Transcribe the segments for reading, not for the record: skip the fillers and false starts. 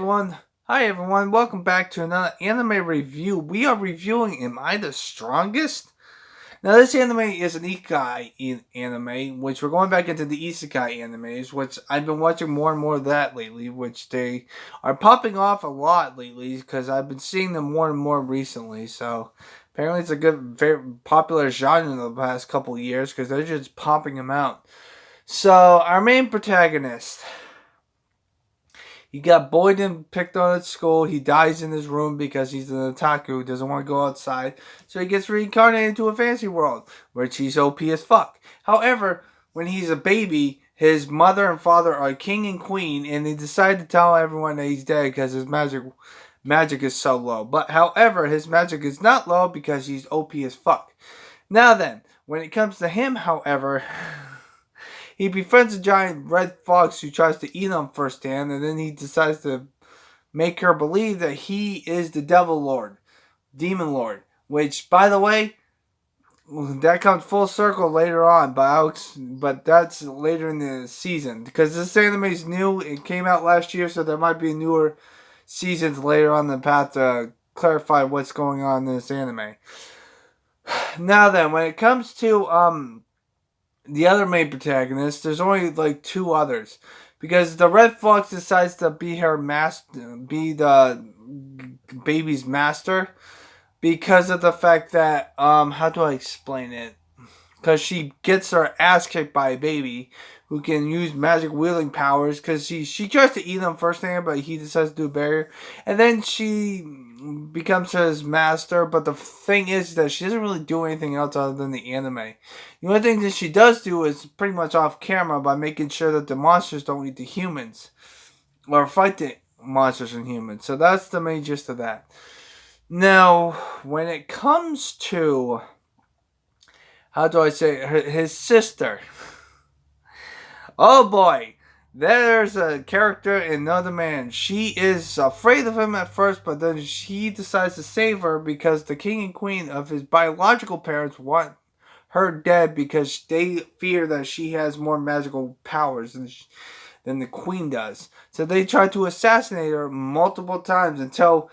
everyone. Hi everyone. Welcome back to another anime review. We are reviewing Am I the Strongest? Now this anime is an isekai anime, which we're going back into the isekai animes, which I've been watching more and more of that lately, which they are popping off a lot lately because I've been seeing them more and more recently. So apparently it's a good, very popular genre in the past couple years because they're just popping them out. So our main protagonist. He got bullied and picked on at school. He dies in his room because he's an otaku who doesn't want to go outside. So he gets reincarnated into a fantasy world where he's OP as fuck. However, when he's a baby, his mother and father are king and queen, and they decide to tell everyone that he's dead because his magic is so low. But however, his magic is not low because he's OP as fuck. Now then, when it comes to him, however, he befriends a giant red fox who tries to eat him firsthand, and then he decides to make her believe that he is the Devil Lord, Demon Lord. Which, by the way, that comes full circle later on, but that's later in the season because this anime is new. It came out last year, so there might be newer seasons later on the path to clarify what's going on in this anime. Now then, when it comes to the other main protagonist, there's only like two others. Because the Red Fox decides to be be the baby's master. Because of the fact that, how do I explain it? Because she gets her ass kicked by a baby who can use magic wielding powers. Because she tries to eat him first thing, but he decides to do a barrier. And then she becomes his master. But the thing is that she doesn't really do anything else other than the anime. The only thing that she does do is pretty much off camera by making sure that the monsters don't eat the humans. Or fight the monsters and humans. So that's the main gist of that. Now, when it comes to, how do I say, his sister. Oh boy, there's a character in Another Man. She is afraid of him at first, but then she decides to save her because the king and queen of his biological parents want her dead because they fear that she has more magical powers than the queen does. So they try to assassinate her multiple times until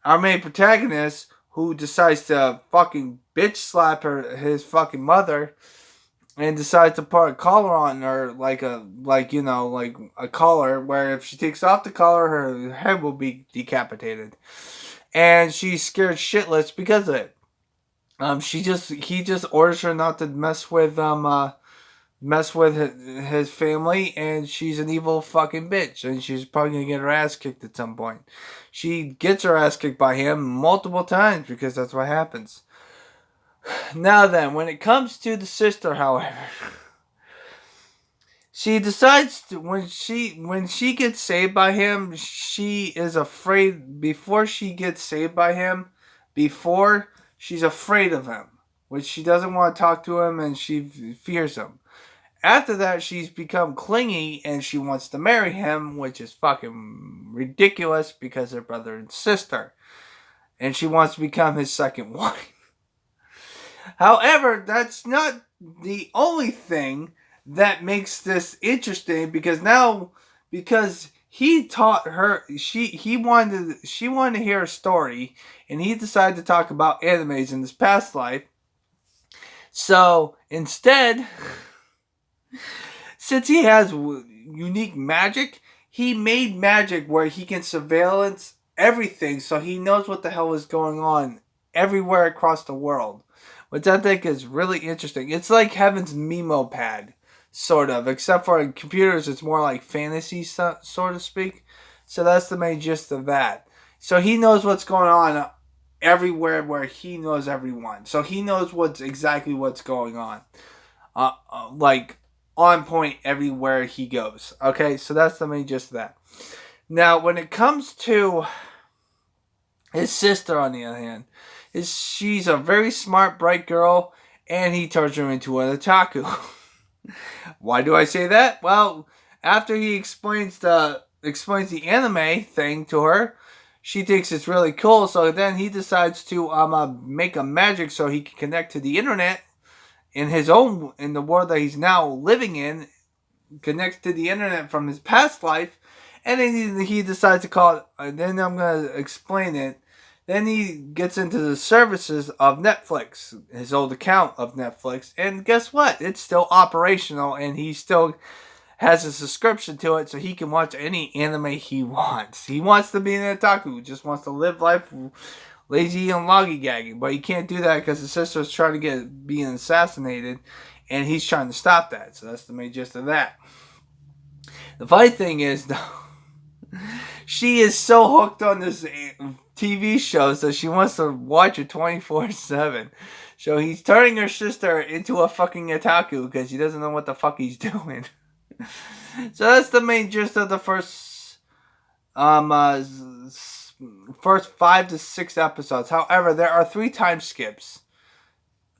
our main protagonist, who decides to fucking bitch slap his fucking mother, and decides to put a collar on her like a collar where if she takes off the collar, her head will be decapitated, and she's scared shitless because of it. He just orders her not to mess with his family, and she's an evil fucking bitch, and she's probably gonna get her ass kicked at some point. She gets her ass kicked by him multiple times because that's what happens. Now then, when it comes to the sister, however, she decides when she gets saved by him, she is afraid before she gets saved by him. Before she's afraid of him, which she doesn't want to talk to him, and she fears him. After that, she's become clingy and she wants to marry him, which is fucking ridiculous because they're brother and sister. And she wants to become his second wife. However, that's not the only thing that makes this interesting because he taught her she wanted to hear a story, and he decided to talk about animes in his past life. So instead, since he has unique magic, he made magic where he can surveillance everything, so he knows what the hell is going on everywhere across the world, which I think is really interesting. It's like Heaven's Memo pad, sort of, except for in computers it's more like fantasy, so to speak. So that's the main gist of that. So he knows what's going on everywhere where he knows everyone. So he knows exactly what's going on. Like on point everywhere he goes. Okay, so that's the main gist of that. Now, when it comes to his sister, on the other hand, she's a very smart, bright girl, and he turns her into an otaku. Why do I say that? Well, after he explains the anime thing to her, she thinks it's really cool. So then he decides to make a magic so he can connect to the internet in the world that he's now living in, connects to the internet from his past life, And then he decides to call it, and then I'm going to explain it. Then he gets into the services of Netflix, his old account of Netflix, and guess what? It's still operational, and he still has a subscription to it so he can watch any anime he wants. He wants to be an otaku, just wants to live life lazy and lollygagging, but he can't do that because his sister's trying to get being assassinated, and he's trying to stop that. So that's the main gist of that. The funny thing is, though, she is so hooked on this TV show, so she wants to watch it 24/7. So he's turning her sister into a fucking otaku because he doesn't know what the fuck he's doing. So that's the main gist of the um uh, first 5 to 6 episodes. However, there are 3 time skips.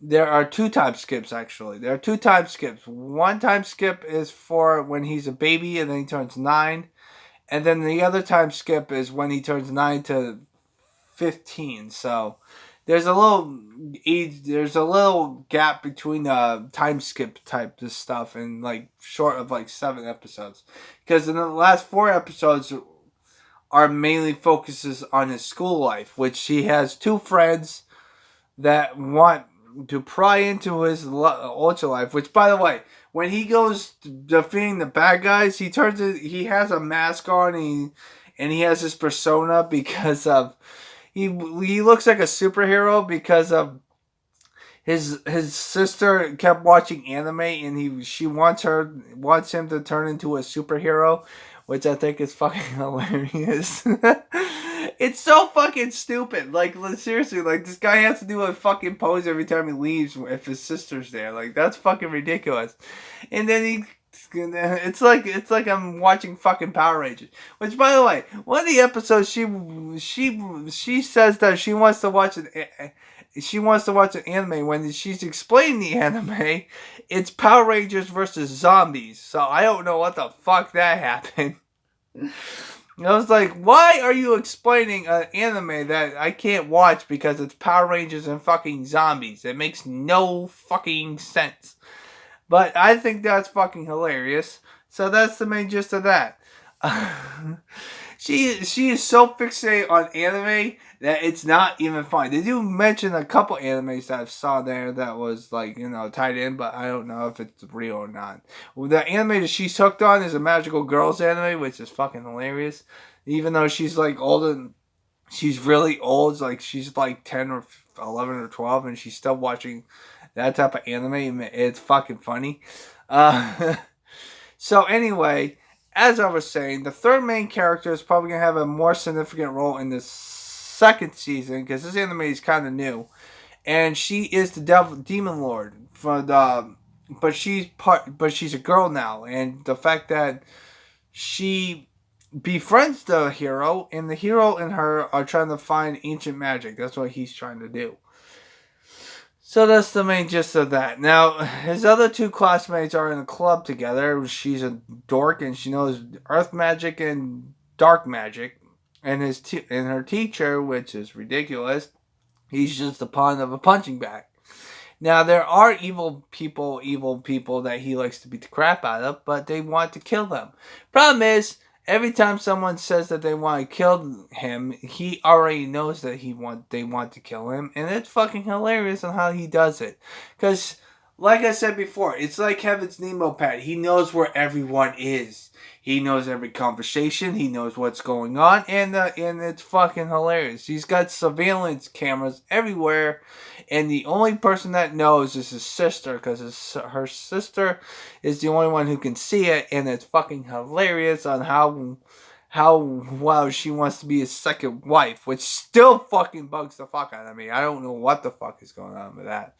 There are 2 time skips, actually. There are 2 time skips. One time skip is for when he's a baby and then he turns 9. And then the other time skip is when he turns 9 to 15. So there's a little gap between time skip type of stuff and like short of like 7 episodes. Because in the last 4 episodes are mainly focuses on his school life, which he has 2 friends that want to pry into his ultra life. Which, by the way, when he goes defeating the bad guys, he has a mask on, and he has his persona because of he looks like a superhero because of his sister kept watching anime, and she wants him to turn into a superhero, which I think is fucking hilarious. It's so fucking stupid. Like, seriously, like, this guy has to do a fucking pose every time he leaves if his sister's there. Like, that's fucking ridiculous. And then it's like I'm watching fucking Power Rangers. Which, by the way, one of the episodes she says that she wants to watch an anime. When she's explaining the anime, it's Power Rangers versus zombies. So I don't know what the fuck that happened. I was like, why are you explaining an anime that I can't watch because it's Power Rangers and fucking zombies? It makes no fucking sense. But I think that's fucking hilarious. So that's the main gist of that. She is so fixated on anime that it's not even fun. They do mention a couple animes that I saw there that was like, tied in, but I don't know if it's real or not. The anime that she's hooked on is a Magical Girls anime, which is fucking hilarious. Even though she's like older, she's really old. Like she's like 10 or 11 or 12, and she's still watching that type of anime. It's fucking funny. So anyway, as I was saying, the third main character is probably going to have a more significant role in the second season because this anime is kind of new, and she is the demon lord but she's a girl now, and the fact that she befriends the hero, and the hero and her are trying to find ancient magic. That's what he's trying to do. So that's the main gist of that. Now, his other 2 classmates are in a club together. She's a dork and she knows earth magic and dark magic. And and her teacher, which is ridiculous, he's just a pawn of a punching bag. Now, there are evil people that he likes to beat the crap out of, but they want to kill them. Problem is, every time someone says that they want to kill him, he already knows that they want to kill him, and it's fucking hilarious on how he does it. Because, like I said before, it's like Kevin's Nemo pad. He knows where everyone is. He knows every conversation. He knows what's going on, and it's fucking hilarious. He's got surveillance cameras everywhere, and the only person that knows is his sister, because her sister is the only one who can see it, and it's fucking hilarious on how wow she wants to be his second wife, which still fucking bugs the fuck out of me. I don't know what the fuck is going on with that.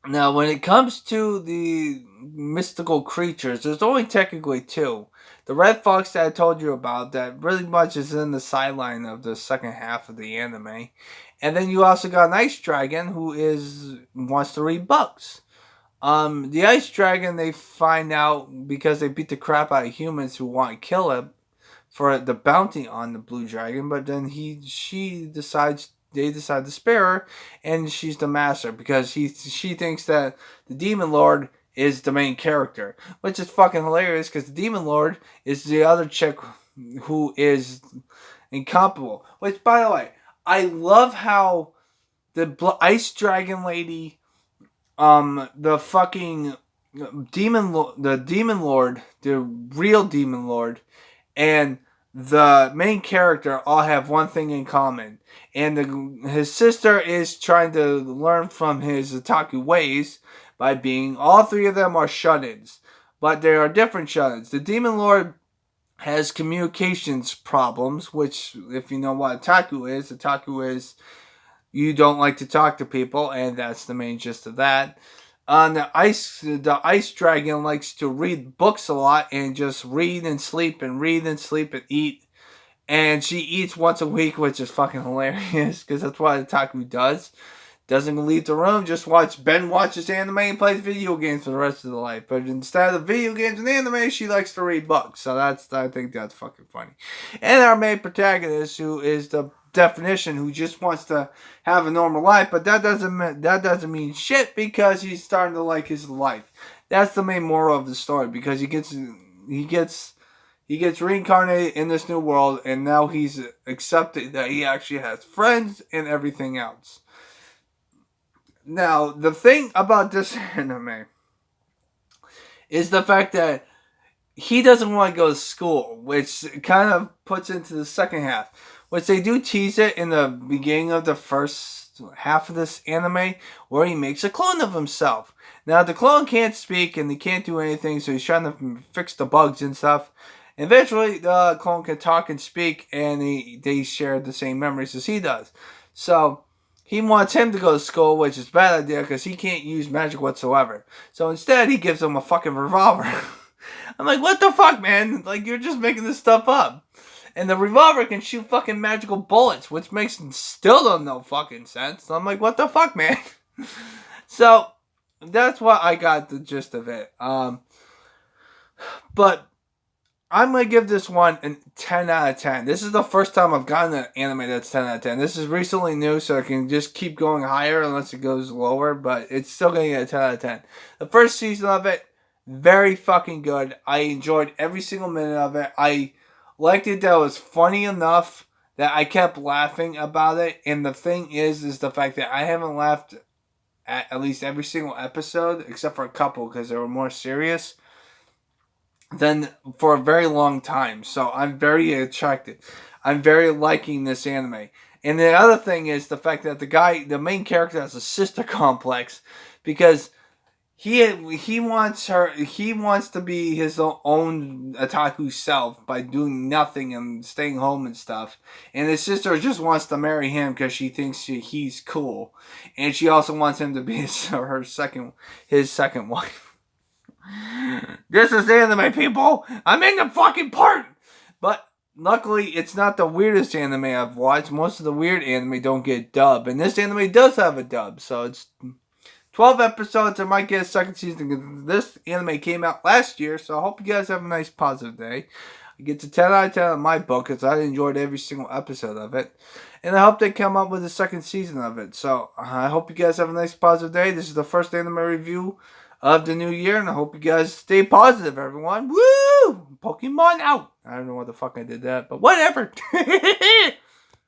Now, when it comes to the mystical creatures, there's only technically 2. The red fox that I told you about, that really much is in the sideline of the second half of the anime. And then you also got an ice dragon who wants to read books. The ice dragon, they find out because they beat the crap out of humans who want to kill him for the bounty on the blue dragon, but then they decide to spare her, and she's the master because she thinks that the demon lord is the main character, which is fucking hilarious because the Demon Lord is the other chick who is incomparable. Which, by the way, I love how the Ice Dragon Lady, the fucking the Demon Lord, the real Demon Lord, and the main character all have one thing in common. And his sister is trying to learn from his otaku ways by being. All three of them are shut-ins, but they are different shut-ins. The Demon Lord has communications problems, which, if you know what otaku is you don't like to talk to people, and that's the main gist of that. The ice dragon likes to read books a lot and just read and sleep and eat. And she eats once a week, which is fucking hilarious because that's what Otaku does. Doesn't leave the room, just watches anime and plays video games for the rest of the life. But instead of video games and anime, she likes to read books. So I think that's fucking funny. And our main protagonist, who is the definition, who just wants to have a normal life, but that doesn't mean shit because he's starting to like his life. That's the main moral of the story, because he gets reincarnated in this new world, and now he's accepted that he actually has friends and everything else. Now, the thing about this anime is the fact that he doesn't want to go to school, which kind of puts into the second half, which they do tease it in the beginning of the first half of this anime, where he makes a clone of himself. Now, the clone can't speak and he can't do anything, so he's trying to fix the bugs and stuff. Eventually, the clone can talk and speak, and they share the same memories as he does. So he wants him to go to school, which is a bad idea because he can't use magic whatsoever. So instead, he gives him a fucking revolver. I'm like, what the fuck, man? Like, you're just making this stuff up. And the revolver can shoot fucking magical bullets, which still no fucking sense. So I'm like, what the fuck, man? So that's what I got the gist of it. But I'm going to give this one a 10 out of 10. This is the first time I've gotten an anime that's 10 out of 10. This is recently new, so I can just keep going higher unless it goes lower, but it's still going to get a 10 out of 10. The first season of it, very fucking good. I enjoyed every single minute of it. I liked it that it was funny enough that I kept laughing about it. And the thing is the fact that I haven't laughed at least every single episode, except for a couple because they were more serious, than for a very long time. So I'm very attracted. I'm very liking this anime. And the other thing is the fact that the main character, has a sister complex, because he wants to be his own otaku self by doing nothing and staying home and stuff. And his sister just wants to marry him because she thinks he's cool. And she also wants him to be his second wife. This is anime, people. I'm in the fucking part. But luckily, it's not the weirdest anime I've watched. Most of the weird anime don't get dubbed, and this anime does have a dub. So it's 12 episodes. I might get a second season. This anime came out last year, so I hope you guys have a nice positive day. It gets a 10 out of 10 on my book because I enjoyed every single episode of it. And I hope they come up with a second season of it. So I hope you guys have a nice positive day. This is the first anime review of the new year, and I hope you guys stay positive, everyone. Woo! Pokemon out! I don't know what the fuck I did that, but whatever.